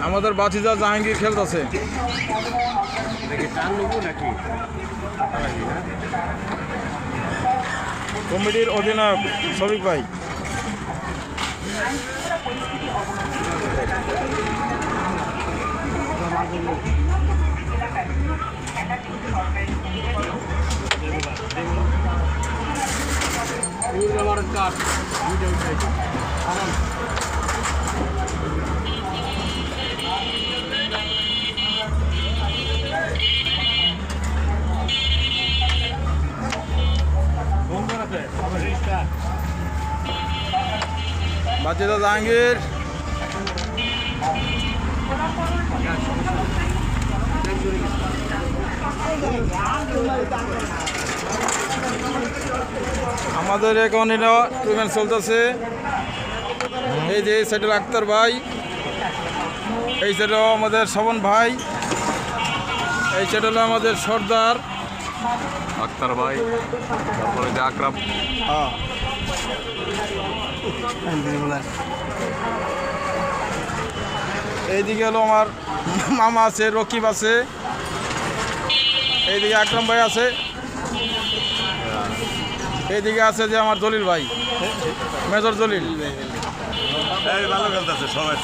আমাদের বাচিজা জাহাঙ্গীর খেলতেছে। কমিটির অধিনায়ক শফিক ভাই। বাচিজা জাহাঙ্গীর আমাদের এখন এটা টুর্নামেন্ট চলতেছে। এই যে সাইডের আক্তার ভাই, এই সাইডে আমাদের শবন ভাই, এই সাইডে হলো আমাদের সর্দার আক্তার ভাই, তারপরে যে আকরাম। এইদিকে হলো আমার মামা আছে, রকিব আছে, এইদিকে আকরাম ভাই আছে, এইদিকে আছে যে আমার জলিল ভাই, মেজর জলিল। ভালো খেলতেছে সবাই।